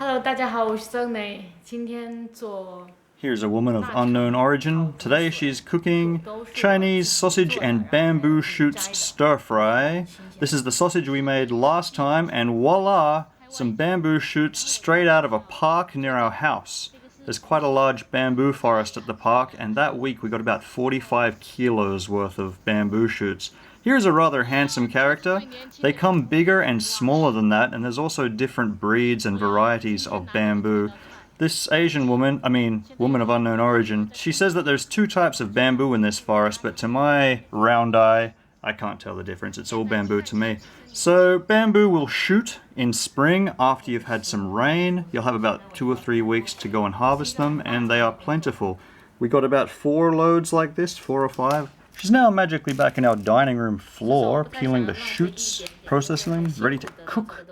Hello，大家好，我是曾蕾，今天做 Here's a woman of unknown origin. Today she's cooking Chinese sausage and bamboo shoots stir fry. This is the sausage we made last time, and voila, some bamboo shoots straight out of a park near our house. There's quite a large bamboo forest at the park, and that week we got about 45 kilos worth of bamboo shoots. Here's a rather handsome character. They come bigger and smaller than that, and there's also different breeds and varieties of bamboo. This Asian woman of unknown origin, she says that there's two types of bamboo in this forest, but to my round eye, I can't tell the difference. It's all bamboo to me. So bamboo will shoot in spring after you've had some rain. You'll have about 2 or 3 weeks to go and harvest them, and they are plentiful. We got about 4 loads like this, 4 or 5. She's now magically back in our dining room floor, peeling the shoots, processing them, ready to cook.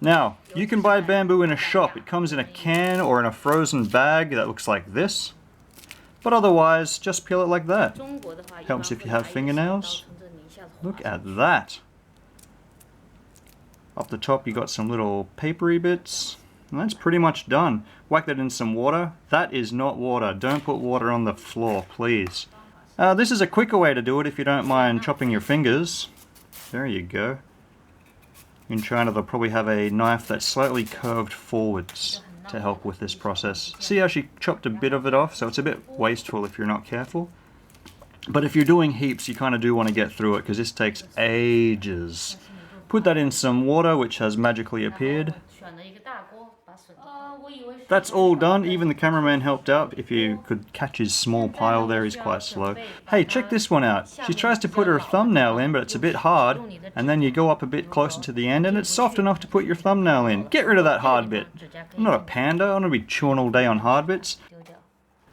Now, you can buy bamboo in a shop. It comes in a can or in a frozen bag that looks like this. But otherwise, just peel it like that. Helps if you have fingernails. Look at that. Off the top you got some little papery bits. And that's pretty much done. Whack that in some water. That is not water. Don't put water on the floor, please. This is a quicker way to do it if you don't mind chopping your fingers. There you go. In China they'll probably have a knife that's slightly curved forwards to help with this process. See how she chopped a bit of it off? So it's a bit wasteful if you're not careful. But if you're doing heaps, you kind of do want to get through it because this takes ages. Put that in some water which has magically appeared. That's all done. Even the cameraman helped out. If you could catch his small pile there, he's quite slow. Hey, check this one out. She tries to put her thumbnail in, but it's a bit hard. And then you go up a bit closer to the end, and it's soft enough to put your thumbnail in. Get rid of that hard bit. I'm not a panda. I'm going to be chewing all day on hard bits.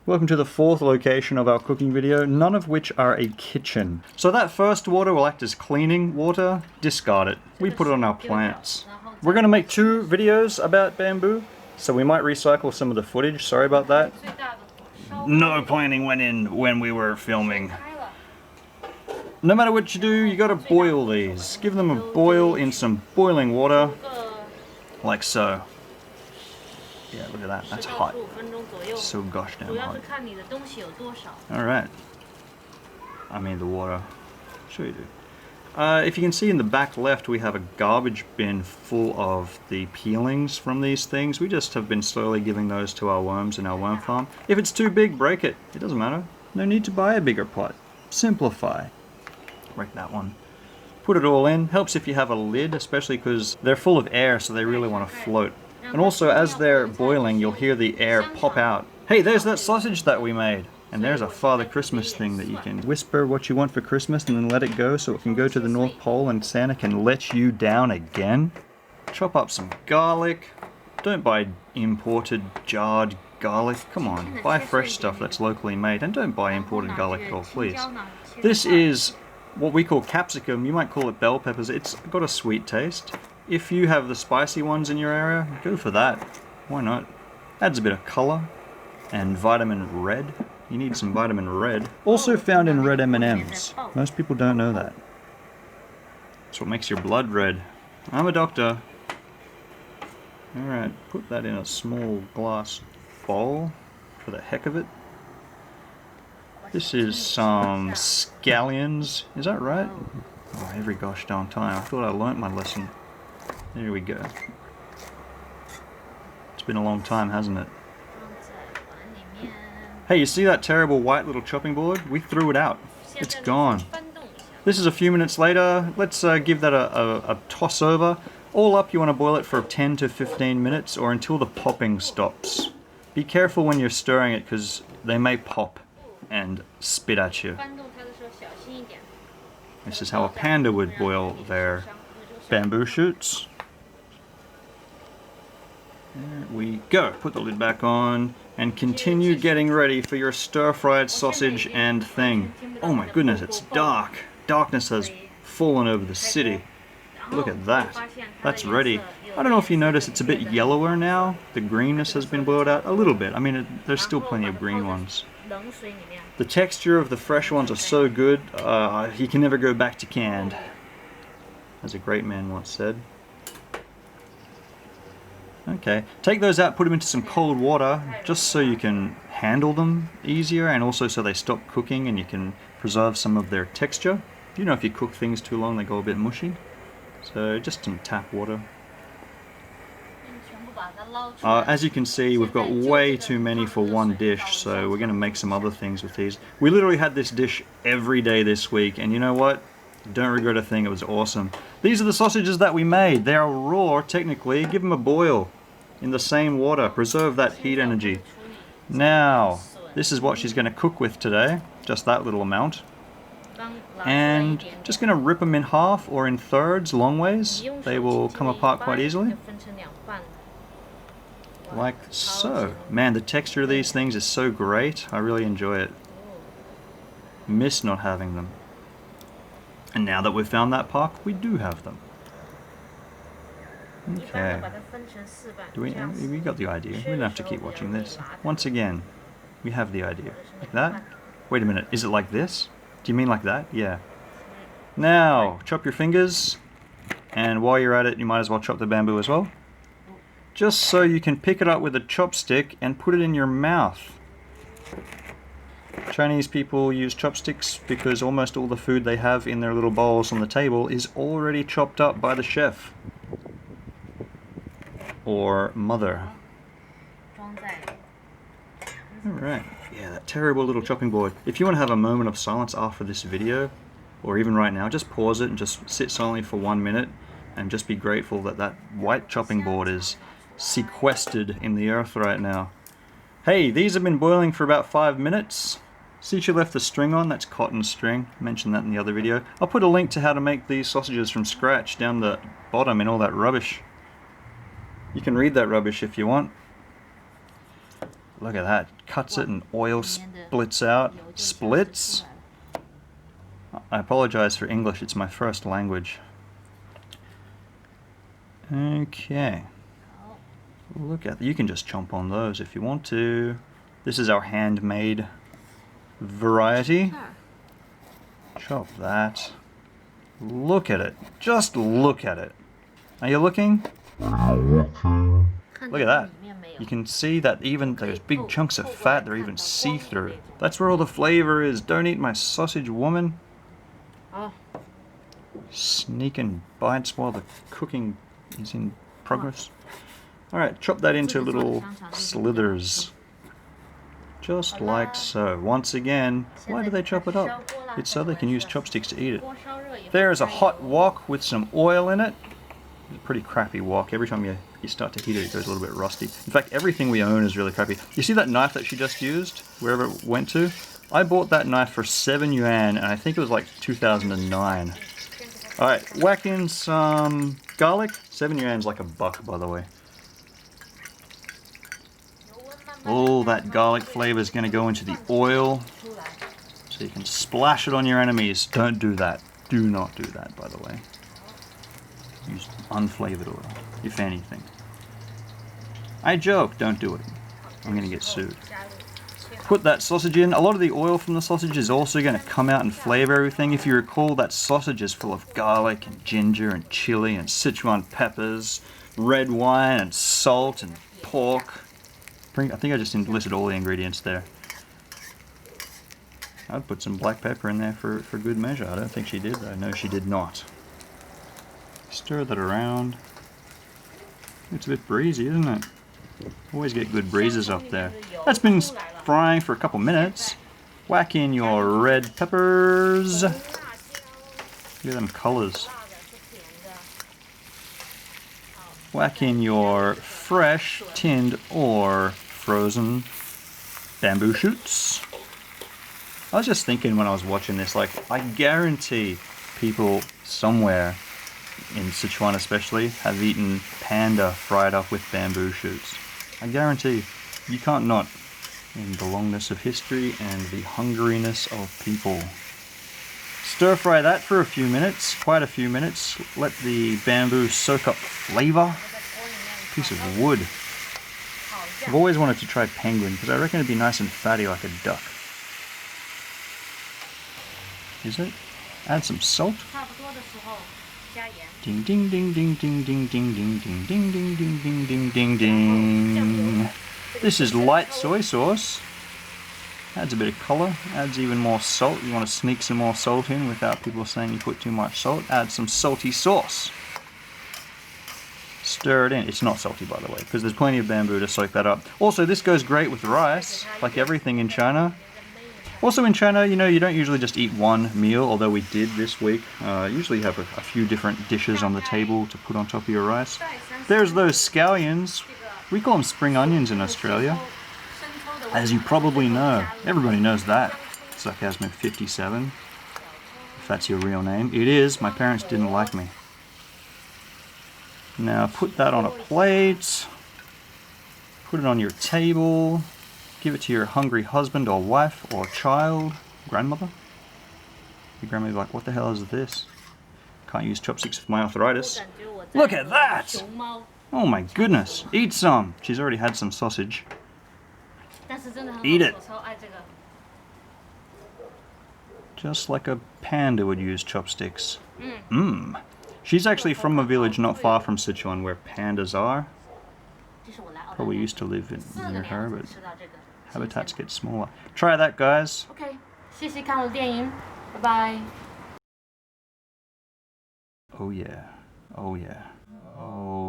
Welcome to the 4th location of our cooking video, none of which are a kitchen. So that first water will act as cleaning water. Discard it. We put it on our plants. We're going to make 2 videos about bamboo. So we might recycle some of the footage, sorry about that. No planning went in when we were filming. No matter what you do, you gotta boil these. Give them a boil in some boiling water, like so. Yeah, look at that, that's hot. So gosh damn hot. Alright. I mean the water. Sure you do. If you can see in the back left, we have a garbage bin full of the peelings from these things. We just have been slowly giving those to our worms in our worm farm. If it's too big, break it. It doesn't matter. No need to buy a bigger pot. Simplify. Break that one. Put it all in. Helps if you have a lid, especially because they're full of air, so they really want to float. And also, as they're boiling, you'll hear the air pop out. Hey, there's that sausage that we made. And there's a Father Christmas thing that you can whisper what you want for Christmas and then let it go so it can go to the North Pole and Santa can let you down again. Chop up some garlic. Don't buy imported jarred garlic. Come on, buy fresh stuff that's locally made and don't buy imported garlic at all, please. This is what we call capsicum. You might call it bell peppers. It's got a sweet taste. If you have the spicy ones in your area, go for that. Why not? Adds a bit of color and vitamin red. You need some vitamin red. Also found in red M&Ms. Most people don't know that. That's what makes your blood red. I'm a doctor. Alright, put that in a small glass bowl for the heck of it. This is some scallions. Is that right? Oh, every gosh darn time. I thought I learnt my lesson. There we go. It's been a long time, hasn't it? Hey, you see that terrible white little chopping board? We threw it out. It's gone. This is a few minutes later. Let's give that a toss over. All up, you want to boil it for 10 to 15 minutes or until the popping stops. Be careful when you're stirring it because they may pop and spit at you. This is how a panda would boil their bamboo shoots. There we go. Put the lid back on. And continue getting ready for your stir-fried sausage and thing. Oh my goodness, it's dark. Darkness has fallen over the city. Look at that. That's ready. I don't know if you notice it's a bit yellower now. The greenness has been boiled out a little bit. I mean, there's still plenty of green ones. The texture of the fresh ones are so good, you can never go back to canned. As a great man once said. Okay, take those out, put them into some cold water, just so you can handle them easier, and also so they stop cooking and you can preserve some of their texture. You know, if you cook things too long, they go a bit mushy. So just some tap water. As you can see, we've got way too many for one dish, so we're going to make some other things with these. We literally had this dish every day this week, and you know what? Don't regret a thing, it was awesome. These are the sausages that we made. They are raw, technically. Give them a boil in the same water. Preserve that heat energy. Now, this is what she's going to cook with today. Just that little amount. And just going to rip them in half or in thirds, long ways. They will come apart quite easily. Like so. Man, the texture of these things is so great. I really enjoy it. Miss not having them. And now that we've found that park, we do have them. Okay. We got the idea. We don't have to keep watching this. Once again, we have the idea. Like that? Wait a minute, is it like this? Do you mean like that? Yeah. Now, chop your fingers. And while you're at it, you might as well chop the bamboo as well. Just so you can pick it up with a chopstick and put it in your mouth. Chinese people use chopsticks because almost all the food they have in their little bowls on the table is already chopped up by the chef. Or mother. Alright, yeah, that terrible little chopping board. If you want to have a moment of silence after this video, or even right now, just pause it and just sit silently for 1 minute and just be grateful that that white chopping board is sequestered in the earth right now. Hey, these have been boiling for about 5 minutes. See, she left the string on, that's cotton string. I mentioned that in the other video. I'll put a link to how to make these sausages from scratch down the bottom in all that rubbish. You can read that rubbish if you want. Look at that, cuts it and oil splits out. Splits? I apologize for English, it's my first language. Okay. Look at that, you can just chomp on those if you want to. This is our handmade variety. Chop that. Look at it. Just look at it. Are you looking? Look at that. You can see that even those big chunks of fat, they're even see-through. That's where all the flavor is. Don't eat my sausage, woman. Sneaking bites while the cooking is in progress. Alright, chop that into little slithers. Just like so. Once again, why do they chop it up? It's so they can use chopsticks to eat it. There's a hot wok with some oil in it. It's a pretty crappy wok. Every time you start to heat it, it goes a little bit rusty. In fact, everything we own is really crappy. You see that knife that she just used, wherever it went to? I bought that knife for 7 yuan, and I think it was like 2009. Alright, whack in some garlic. 7 yuan's like $1, by the way. All that garlic flavor is going to go into the oil, so you can splash it on your enemies. Don't do that. Do not do that, by the way. Use unflavored oil, if anything. I joke, don't do it. I'm going to get sued. Put that sausage in. A lot of the oil from the sausage is also going to come out and flavor everything. If you recall, that sausage is full of garlic and ginger and chili and Sichuan peppers, red wine and salt and pork. I think I just listed all the ingredients there. I'd put some black pepper in there for good measure. I don't think she did though. No, she did not. Stir that around. It's a bit breezy, isn't it? Always get good breezes up there. That's been frying for a couple minutes. Whack in your red peppers. Look at them colors. Whack in your fresh, tinned, or frozen bamboo shoots. I was just thinking when I was watching this, like, I guarantee people somewhere, in Sichuan especially, have eaten panda fried up with bamboo shoots. I guarantee you can't not, in the longness of history and the hungriness of people. Stir fry that for a few minutes, quite a few minutes. Let the bamboo soak up flavor. Piece of wood. I've always wanted to try penguin because I reckon it'd be nice and fatty like a duck. Is it? Add some salt. Ding ding ding ding ding ding ding ding ding ding ding ding ding ding ding ding. This is light soy sauce. Adds a bit of colour, adds even more salt. You want to sneak some more salt in without people saying you put too much salt. Add some salty sauce. Stir it in. It's not salty, by the way, because there's plenty of bamboo to soak that up. Also, this goes great with rice, like everything in China. Also in China, you know, you don't usually just eat one meal, although we did this week. Usually have a few different dishes on the table to put on top of your rice. There's those scallions. We call them spring onions in Australia. As you probably know, everybody knows that. Sarcasmo 57, if that's your real name. It is. My parents didn't like me. Now put that on a plate. Put it on your table. Give it to your hungry husband or wife or child. Grandmother. Your grandmother's like, what the hell is this? Can't use chopsticks with my arthritis. Look at that! Oh my goodness. Eat some. She's already had some sausage. Eat it. Just like a panda would use chopsticks. Mmm. She's actually from a village not far from Sichuan where pandas are. Probably used to live near her, but habitats get smaller. Try that, guys. Okay. 谢谢看了电影，拜拜。 Oh yeah. Oh yeah. Oh